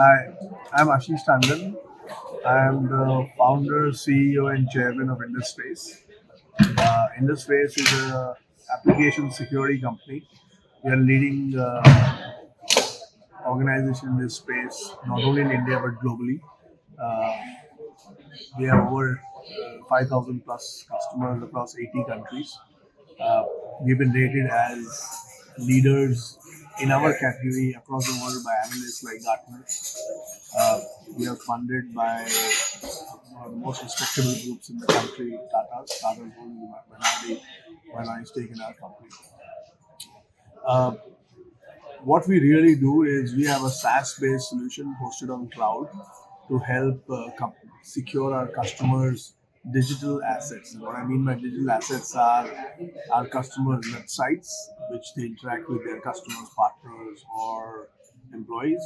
Hi, I'm Ashish Tandon. I'm the founder, CEO, and chairman of Indusface. Indusface is a application security company. We are leading organization in this space, not only in India but globally. Uh, we have over 5,000 plus customers across 80 countries. Uh, we've been rated as leaders in our category across the world by analysts like Gartner. Uh, we are funded by one of the most respectable groups in the country, Tata. Tata is holding the minority stake in our company. Uh, what we really do is we have a SaaS-based solution hosted on cloud to help secure our customers' digital assets. And what I mean by digital assets are our customers' websites, which they interact with their customers, partners, or employees,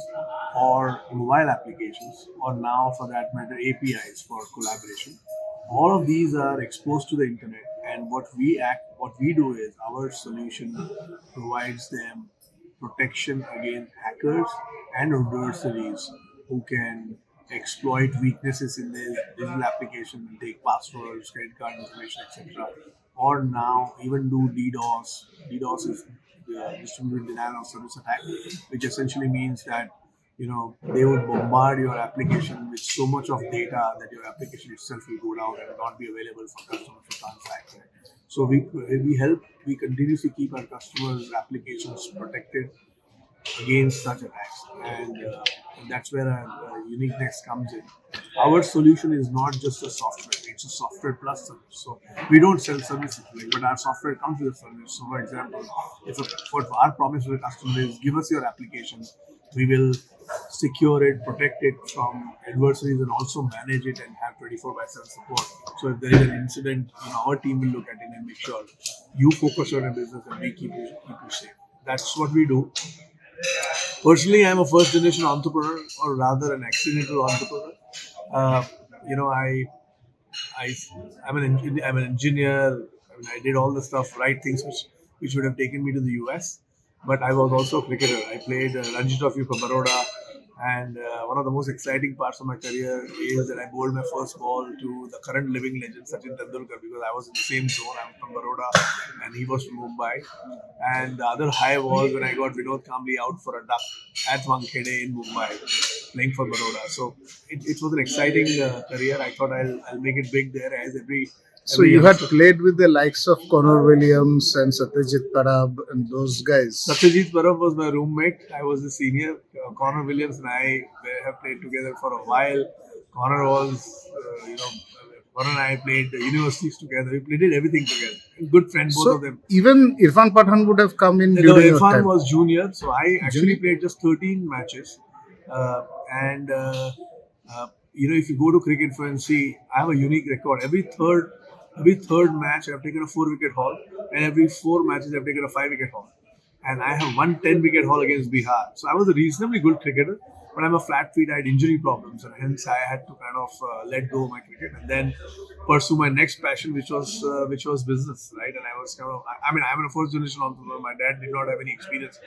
or mobile applications, or now for that matter APIs for collaboration. All of these are exposed to the internet, and what we do is our solution provides them protection against hackers and adversaries who can exploit weaknesses in their digital application and take passwords, credit card information, etc. Or now even do DDoS. DDoS is distributed denial of service attack, which essentially means that they would bombard your application with so much of data that your application itself will go down and not be available for customers to transact. So we continuously keep our customers' applications protected against such attacks, and that's where our uniqueness comes in. Our solution is not just a software; it's a software plus service. So we don't sell services, but our software comes with a service. So, for example, what our promise to the customer is, give us your application, we will secure it, protect it from adversaries, and also manage it and have 24/7 support. So if there is an incident, our team will look at it and make sure you focus on your business and we keep you safe. That's what we do. Personally, I'm a first generation entrepreneur, or rather an accidental entrepreneur. Uh, you know, I, I'm an engineer. I mean, I did all the stuff, right things, which would have taken me to the US. But I was also a cricketer. I played Ranji Trophy for Baroda, and one of the most exciting parts of my career is that I bowled my first ball to the current living legend Sachin Tendulkar, because I was in the same zone. I'm from Baroda, and he was from Mumbai. And the other high was when I got Vinod Kambli out for a duck at Wankhede in Mumbai, playing for Baroda. So it was an exciting career. I thought I'll make it big there, as So every you had youngster. played with the likes of Connor Williams and Satyajit Parab and those guys. Satyajit Parab was my roommate. I was the senior. Connor Williams and I have played together for a while. Connor was, Connor and I played universities together. We did everything together. Good friend, both of So them. even Irfan Pathan would have come in No, during your Irfan time. was junior, so I actually Junior? played just 13 matches. And if you go to cricket for and see, I have a unique record. Every third match, I've taken a 4 wicket haul, and every 4 matches, I've taken a 5 wicket haul. And I have won 10 wicket haul against Bihar. So I was a reasonably good cricketer, but I'm a flat feet. I had injury problems, and hence I had to kind of let go of my cricket and then pursue my next passion, which was business, right? And I was kind of, I mean, I'm a first generation entrepreneur. My dad did not have any experience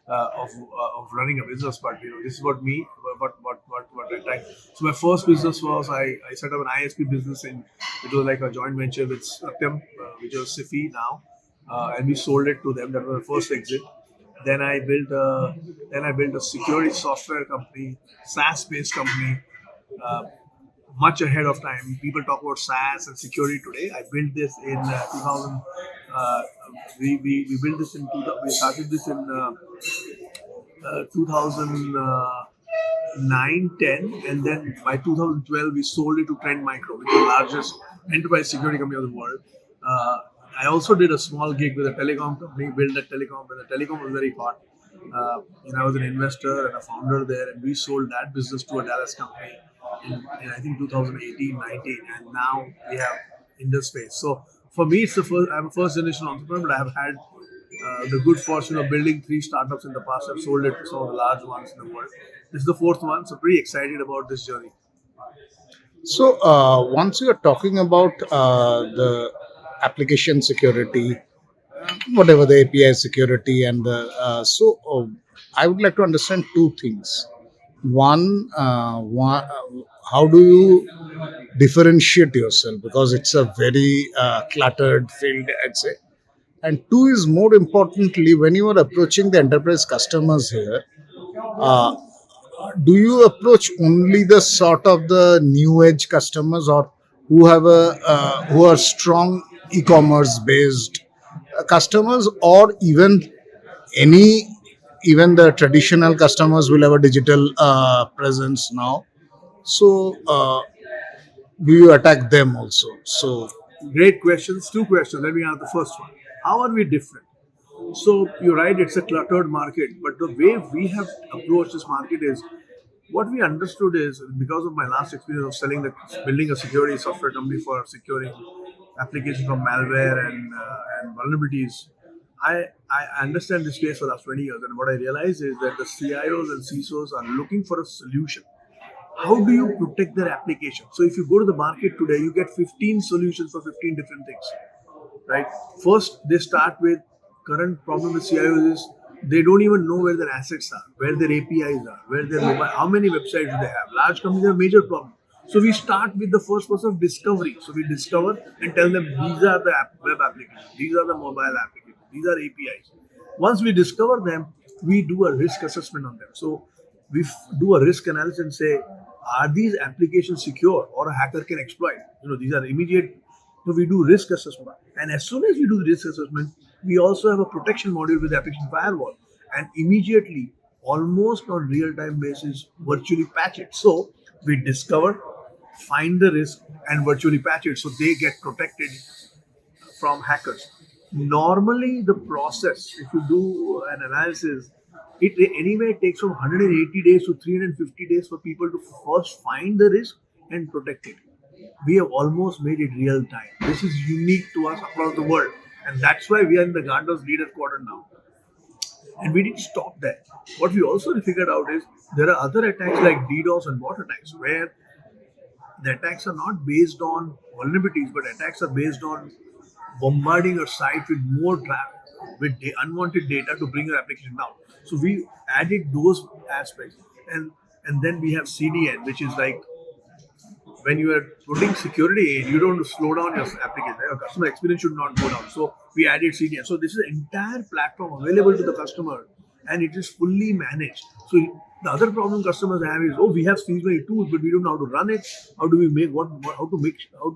of running a business, but this is what I tried. So my first business was I set up an ISP business in it was like a joint venture with Satyam, which was Sifi now, and we sold it to them. That was the first exit. Then I built a security software company, SaaS-based company, uh, much ahead of time. People talk about SaaS and security today. I built this in 2000. Uh, we built this in 2000. We started this in 2009, 10, and then by 2012 we sold it to Trend Micro, which is the largest enterprise security company of the world. Uh, I also did a small gig with a telecom company, built a telecom when the telecom was very hot. And I was an investor and a founder there, and we sold that business to a Dallas company in I think 2018, 19, and now we have Indusface. So for me, it's the first. I'm a first generation entrepreneur, but I have had the good fortune of building 3 startups in the past. I've sold it to some of the large ones in the world. This is the fourth one, so pretty excited about this journey. So once you are talking about the application security, whatever the API security and I would like to understand two things. one, how do you differentiate yourself, because it's a very cluttered field, I'd say. And two is, more importantly, when you are approaching the enterprise customers here, uh, do you approach only the sort of the new age customers, or who are strong e-commerce based customers, or any even the traditional customers will have a digital presence now? So do you attack them also? So Great questions. Two questions. Let me answer the first one. How are we different? So you're right, it's a cluttered market, but the way we have approached this market is what we understood is because of my last experience of building a security software company for securing applications from malware and vulnerabilities. I understand this space for the last 20 years, and what I realize is that the CIOs and CISOs are looking for a solution. How do you protect their application? So if you go to the market today, you get 15 solutions for 15 different things, right? First, they start with current problem with CIOs is they don't even know where their assets are, where their APIs are, where their mobile, how many websites do they have. Large companies have major problem. So we start with the first process of discovery. So we discover and tell them these are the web applications, these are the mobile applications, these are APIs. Once we discover them, we do a risk assessment on them. So we do a risk analysis and say, are these applications secure or a hacker can exploit? These are immediate. So we do risk assessment, and as soon as we do the risk assessment, we also have a protection module with the application firewall, and immediately, almost on real-time basis, virtually patch it. So we discover, find the risk, and virtually patch it, so they get protected from hackers. Normally, the process, if you do an analysis, it anyway takes from 180 days to 350 days for people to first find the risk and protect it. We have almost made it real time. This is unique to us across the world, and that's why we are in the Gartner's leader quadrant now. And we didn't stop there. What we also figured out is there are other attacks like DDoS and bot attacks, where the attacks are not based on vulnerabilities, but attacks are based on bombarding your site with more traffic, with unwanted data to bring your application down. So we added those aspects, and then we have CDN, which is like when you are putting security in, you don't slow down your application. Your customer experience should not go down. So we added CDN. So this is an entire platform available to the customer, and it is fully managed. So the other problem customers have is, oh, we have these many tools, but we don't know how to run it. How do we make how to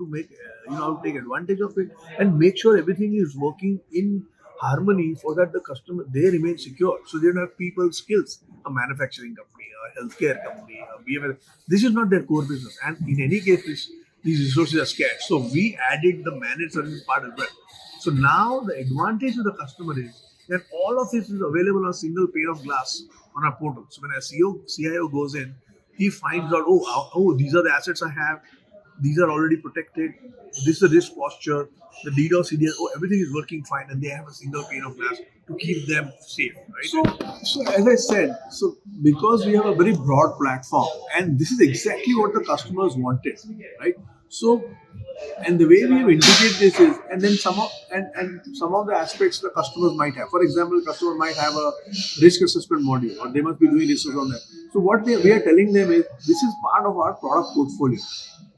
make how to take advantage of it, and make sure everything is working in harmony for that the customer they remain secure. So they don't have people skills. A manufacturing company, a healthcare company, a BMS, this is not their core business. And in any case, these resources are scarce. So we added the managed services part as well. So now the advantage to the customer is that all of this is available on a single pane of glass on our portal. So when a CIO goes in, he finds out, these are the assets I have. These are already protected. This is the risk posture. The DDoS, CDN, everything is working fine, and they have a single pane of glass to keep them safe, right? So as I said, so because we have a very broad platform, and this is exactly what the customers wanted, right? So, and the way we have integrated this is, and then some of the aspects the customers might have. For example, customer might have a risk assessment module, or they must be doing research on that. So what we are telling them is, this is part of our product portfolio.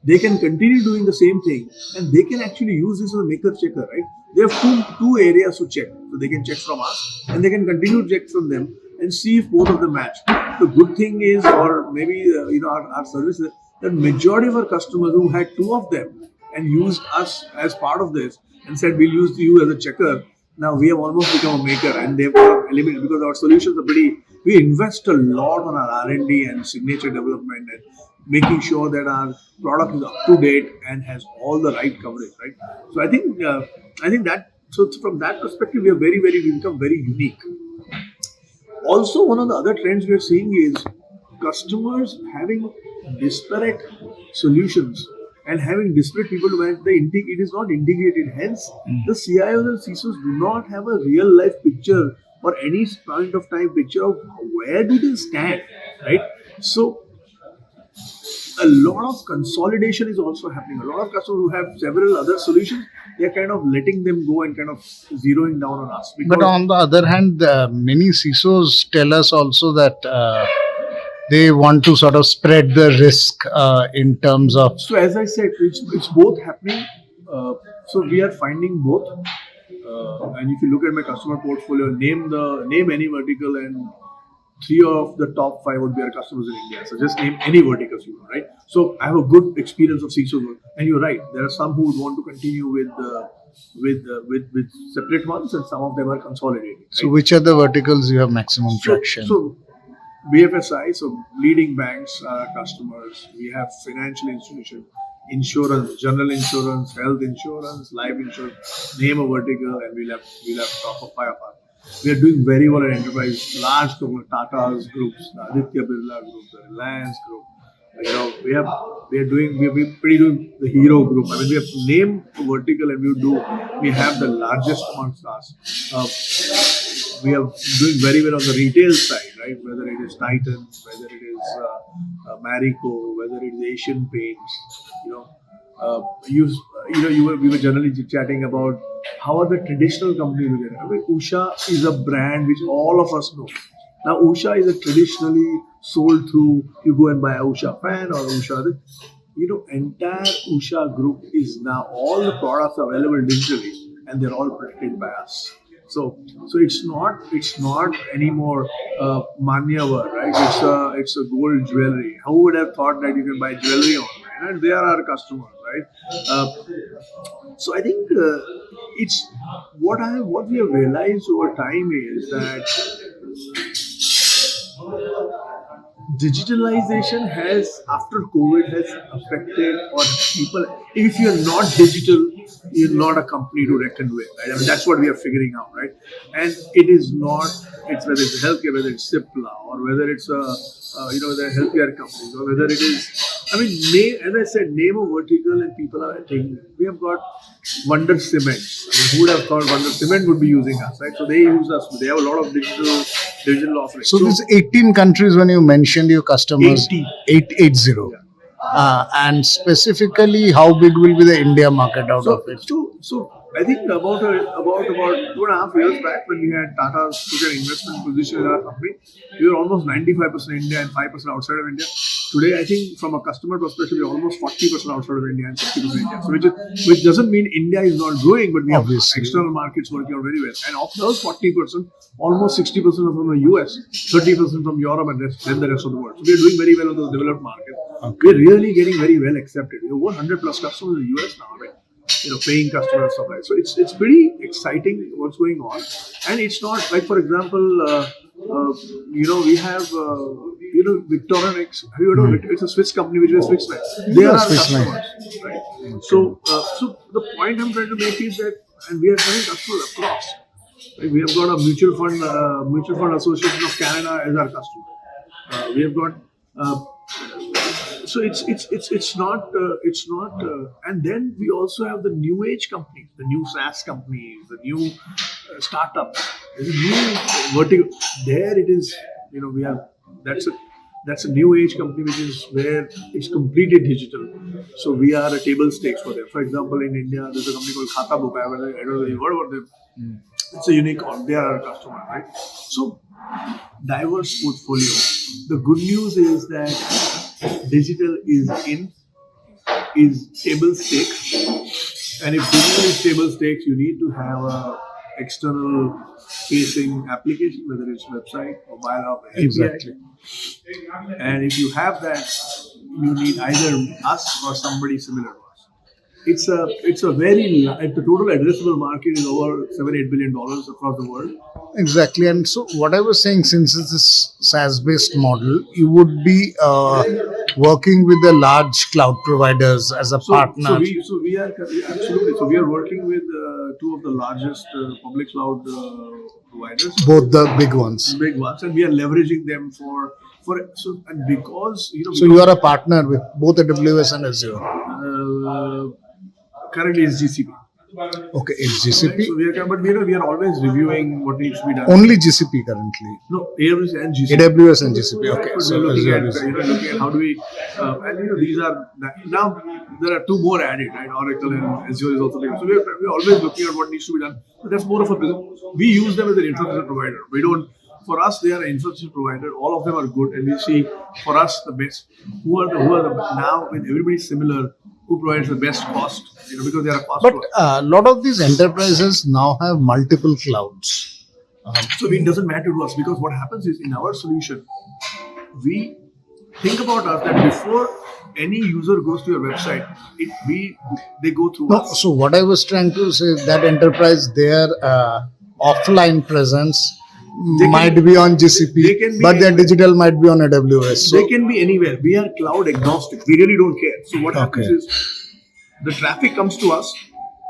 They can continue doing the same thing, and they can actually use this as a maker checker, right? They have two areas to check. So they can check from us, and they can continue to check from them and see if both of them match. The good thing is, or maybe our services, the majority of our customers who had two of them and used us as part of this and said we'll use you as a checker, now we have almost become a maker, and they've eliminated, because our solutions are pretty. We invest a lot on our R&D and signature development, and making sure that our product is up to date and has all the right coverage, right? So I think that, so from that perspective, we become very unique. Also, one of the other trends we are seeing is customers having disparate solutions and having disparate people to manage. It is not integrated. Hence, the CIOs and CISOs do not have a real life picture or any point of time picture of where do they stand, right? So a lot of consolidation is also happening. A lot of customers who have several other solutions, they are kind of letting them go and kind of zeroing down on us. but on the other hand, many CISOs tell us also that they want to sort of spread the risk in terms of. So as I said, it's both happening. So we are finding both. And if you look at my customer portfolio, name any vertical, and three of the top five would be our customers in India. So just name any verticals you want, right? So I have a good experience of CISO work, and you're right. There are some who would want to continue with separate ones, and some of them are consolidating. Right? So which are the verticals you have maximum traction? So BFSI, so leading banks are our customers. We have financial institutions, insurance, general insurance, health insurance, life insurance. Name a vertical, and we'll have top of five. We are doing very well at enterprise, large companies, Tata's groups, the Aditya Birla group, the Reliance group. We are pretty doing the Hero group. I mean, we have named a vertical, and we have the largest amongst us. We are doing very well on the retail side, right? Whether it is Titan, whether it is Marico, whether it is Asian Paints, we were generally chatting about how are the traditional companies doing. I mean, Usha is a brand which all of us know. Now, Usha is a traditionally sold through, you go and buy a Usha fan or Usha. Entire Usha group is now, all the products are available digitally, and they're all protected by us. So it's not anymore Manyavar, right? It's a gold jewelry. Who would have thought that you can buy jewelry online? And they are our customers, right? So I think it's what we have realized over time is that digitalization has, after COVID, has affected, or people, if you're not digital, you're not a company to reckon with, right? I mean, that's what we are figuring out, right? And it is not, it's whether it's healthcare, whether it's Cipla, or whether it's the healthcare companies, or whether it is, I mean, as I said, name a vertical and people are taking it. We have got Wonder Cements. I mean, who would have thought Wonder Cement would be using us, right? So they use us. They have a lot of digital offerings. So these 18 countries, when you mentioned your customers, 880. Yeah. And specifically, how big will be the India market out of it? So I think about 2.5 years back, when we had Tata took an investment position in our company, we were almost 95% India and 5% outside of India. Today, I think from a customer perspective, we're almost 40% outside of India and 60% India. So which doesn't mean India is not growing, but we have external markets working out very well. And of those 40%, almost 60% are from the US, 30% from Europe, and then the rest of the world. So we are doing very well on those developed markets. Okay. We're really getting very well accepted. We have 100 plus customers in the US now, right? Paying customers, stuff like that. So it's pretty exciting what's going on, and it's not like, for example, we have Victorinox. Have you heard of it? It's a Swiss company which is Swiss. They are our customers, right? Okay. So the point I'm trying to make is that, and we are having customers across. Right? We have got a mutual fund association of Canada as our customer. We have got. So it's not, and then we also have the new age companies, the new SaaS companies, the new startups. There's a new vertical. There it is, we have, that's a new age company which is where it's completely digital. So we are a table stakes for them. For example, in India, there's a company called Khata Book. I don't know if you've heard about them. It's a unicorn. They are our customer, right? So diverse portfolio. The good news is that digital is table stakes, and if digital is table stakes, you need to have a external facing application, whether it's website, mobile app, API. Exactly. And if you have that, you need either us or somebody similar to us. It's a very, the total addressable market is over $7-8 billion across the world. Exactly. And so what I was saying, since it's this SaaS-based model, you would be working with the large cloud providers as a partner. So we are absolutely. So we are working with two of the largest public cloud providers. Both the big ones. Big ones, and we are leveraging them for and because So you are a partner with both AWS and Azure. Currently, it's GCP. Okay, it's GCP. Right? So we are always reviewing what needs to be done. Only GCP currently. No, AWS and GCP. AWS and GCP. Okay. So looking at how do we, and these are now there are two more added, right? Oracle and Azure is also there. So we're always looking at what needs to be done. But that's more of a business. We use them as an infrastructure provider. We don't for us, they are an infrastructure provider. All of them are good, and we see for us the best. Who are the now when everybody's similar? Who provides the best cost? Because they are a cost. But a lot of these enterprises now have multiple clouds. So it doesn't matter to us because what happens is in our solution, we think about us that before any user goes to your website, they go through No, us. so what I was trying to say is that enterprise, their offline presence They can- might be on they GCP, can be but their anywhere. digital might be on AWS. So They can be anywhere. We are cloud agnostic. We really don't care. So what happens Okay. is the traffic comes to us.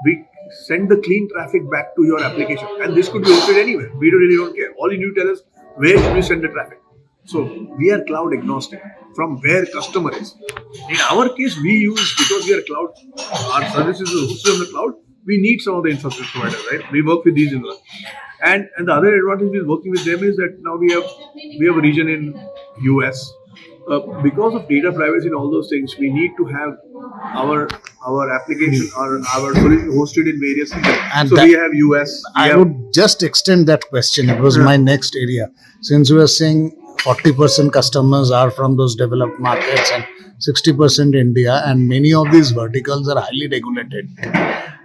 We send the clean traffic back to your application, and this could be hosted anywhere. We really don't care. All you need to tell us where should we send the traffic. So we are cloud agnostic from where customer is. In our case, we use because we are cloud. Our services are hosted on the cloud. We need some of the infrastructure providers, right? We work with these in the and the other advantage with working with them is that now we have a region in US. Because of data privacy and all those things, we need to have our application or our solution hosted in various regions. And So that- we have US. We I have, would just extend that question. It was my next area. Since we are saying 40% customers are from those developed markets and 60% India, and many of these verticals are highly regulated.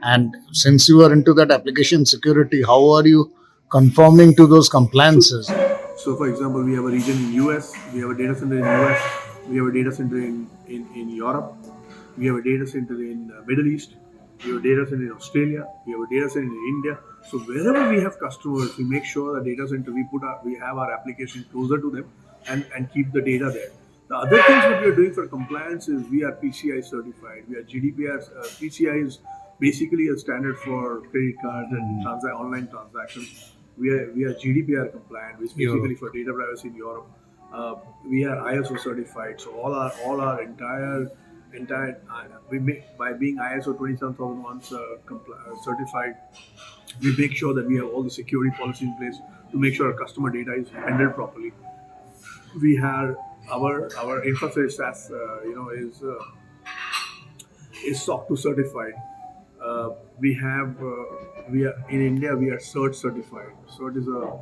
And since you are into that application security, how are you conforming to those compliances? So, for example, we have a region in US, we have a data center in US, we have a data center in Europe, we have a data center in Middle East, we have a data center in Australia, we have a data center in India. So wherever we have customers, we make sure the data center we have our application closer to them and keep the data there. The other things that we are doing for compliance is we are PCI certified. We are GDPR. PCI is basically a standard for credit cards and online transactions. We are GDPR compliant, which is basically for data privacy in Europe. We are ISO certified. So all our entire we make by being ISO 27001 certified, we make sure that we have all the security policies in place to make sure our customer data is handled properly. We have our infrastructure SaaS, is SOC 2 certified. We are in India. We are CERT certified. CERT is a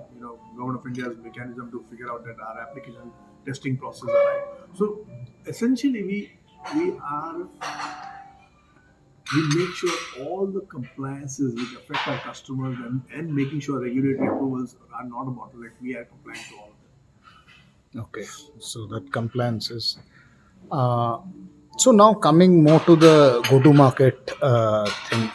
government of India's mechanism to figure out that our application testing process are right. So essentially, we make sure all the compliances which affect our customers and making sure regulatory approvals are not a bottleneck. We are compliant to all of them. Okay, so that compliance is. So now coming more to the go-to-market thing,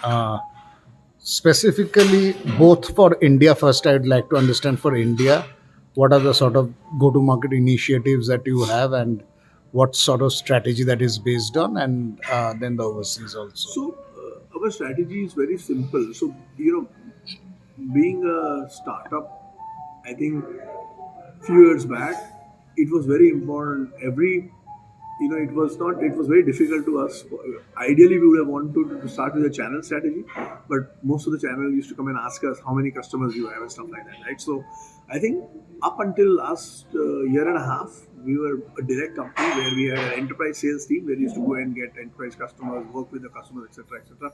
specifically both for India. First, I'd like to understand for India, what are the sort of go-to-market initiatives that you have, and what sort of strategy that is based on, and then the overseas also. So our strategy is very simple. So being a startup, I think few years back, it was very important. It was not. It was very difficult to us. Ideally, we would have wanted to start with a channel strategy, but most of the channel used to come and ask us how many customers you have and stuff like that, right? So, I think up until last year and a half, we were a direct company where we had an enterprise sales team where we used to go and get enterprise customers, work with the customers, etc., etc.,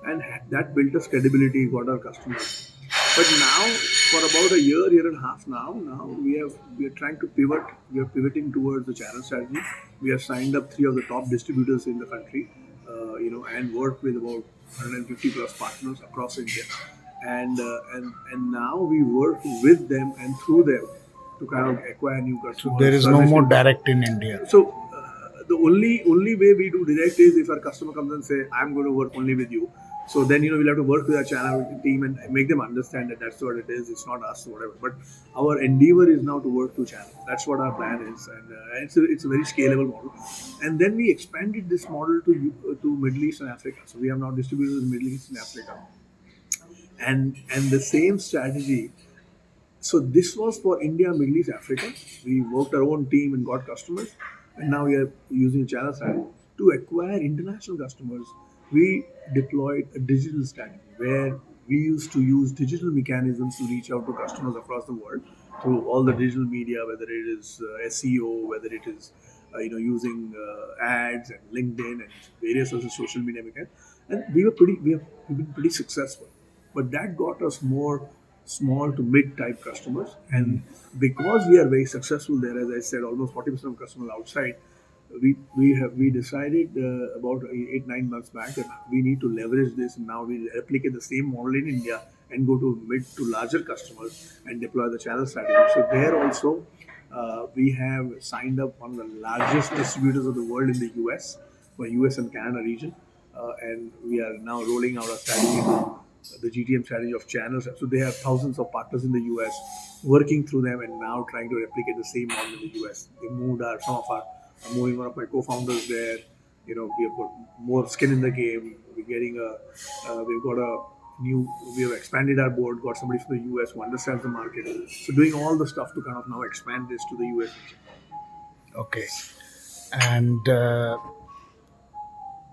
and that built us credibility, got our customers. But now, for about a year and a half now we are trying to pivot. We are pivoting towards the channel strategy. We have signed up 3 of the top distributors in the country, and work with about 150 plus partners across India. And now we work with them and through them to kind of acquire new customers. There is no more direct in India. So the only way we do direct is if our customer comes and say, "I'm going to work only with you." So then we'll have to work with our channel team and make them understand that that's what it is. It's not us or whatever. But our endeavor is now to work through channel. That's what our plan is, and it's a very scalable model. And then we expanded this model to Middle East and Africa. So we have now distributors in Middle East and Africa, and the same strategy. So this was for India, Middle East, Africa. We worked our own team and got customers, and now we are using channel strategy to acquire international customers. We deployed a digital strategy where we used to use digital mechanisms to reach out to customers across the world through all the digital media, whether it is SEO, whether it is using ads and LinkedIn and various other social media mechanisms. And we've been pretty successful. But that got us more small to mid type customers. And because we are very successful there, as I said, almost 40% of customers outside, we decided about 8 9 months back that we need to leverage this, and now we replicate the same model in India and go to mid to larger customers and deploy the channel strategy. So there also, we have signed up one of the largest distributors of the world in the US, for US and Canada region, and we are now rolling out our strategy, the GTM strategy of channels. So they have thousands of partners in the US, working through them, and now trying to replicate the same model in the US. They moved our some of our moving one of my co-founders there. We have got more skin in the game. We've got a we have expanded our board, got somebody from the US who understands the market. So doing all the stuff to kind of now expand this to the US region. Okay. And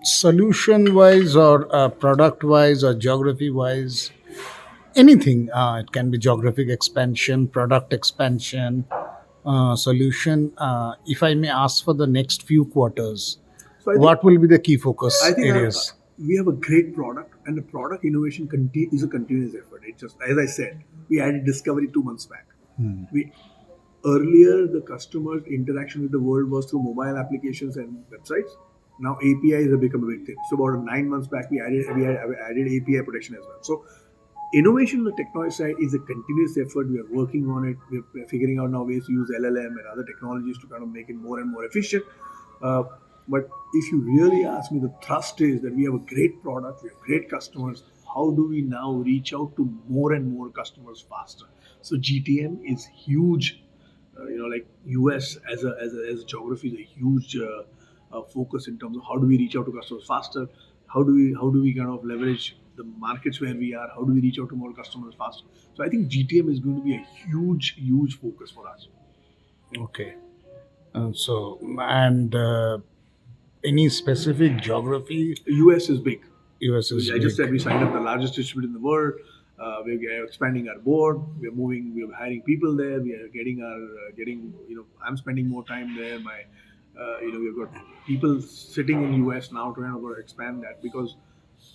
solution wise, or product wise, or geography wise, anything. It can be geographic expansion, product expansion, solution. If I may ask for the next few quarters, So what will be the key focus I think areas? we have a great product, and the product innovation is a continuous effort. It just, as I said, we added discovery 2 months back. We Earlier, the customer's interaction with the world was through mobile applications and websites. Now APIs have become a big thing. So about 9 months back, we added API protection as well. So innovation on the technology side is a continuous effort. We are working on it. We're figuring out now ways to use LLM and other technologies to kind of make it more and more efficient. Uh, but if you really ask me, the thrust is that we have a great product, we have great customers. How do we now reach out to more and more customers faster? So GTM is huge. Like US as a geography is a huge focus in terms of how do we reach out to customers faster. How do we kind of leverage the markets where we are? How do we reach out to more customers faster? So I think GTM is going to be a huge focus for us. Okay. So, and any specific geography? US is big. US is I just big. said we signed up the largest distributor in the world. We're expanding our board. We're moving. We're hiring people there. We are getting. I'm spending more time there. We've got people sitting in US now trying to expand that, because,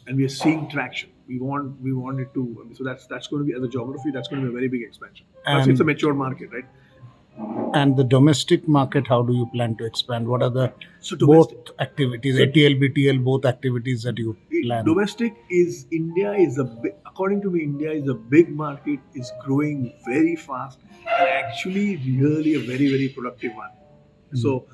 and we are seeing traction. We want it to. So that's going to be, as a geography, that's going to be a very big expansion. Plus, it's a And mature market, right? and the domestic market, how do you plan to expand? What are the So both domestic. activities, ATL, BTL, both activities that you plan? Domestic is India is according to me, India is a big market, is growing very fast, and actually really a very productive one. So,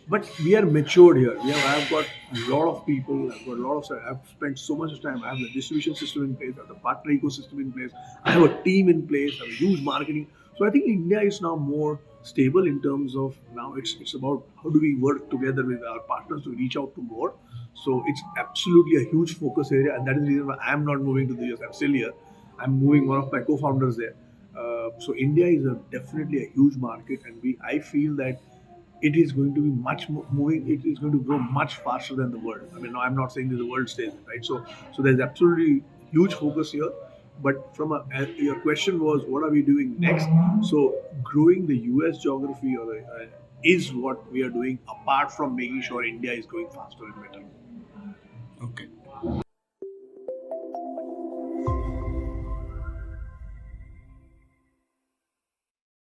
but we are matured here. I've got a lot of people. I've got a lot of. I've spent so much time. I have the distribution system in place. I have the partner ecosystem in place. I have a team in place. I have a huge marketing. So I think India is now more stable in terms of, now it's about how do we work together with our partners to reach out to more. So it's absolutely a huge focus area, and that is the reason why I'm not moving to the US. I'm still here. I'm moving one of my co-founders there. So India is definitely a huge market, and I feel that it is going to be much more moving. It is going to grow much faster than the world. I mean, no, I'm not saying that the world stays, right? So there's absolutely huge focus here. But your question was, what are we doing next? So growing the US geography is what we are doing, apart from making sure India is growing faster and better. Okay.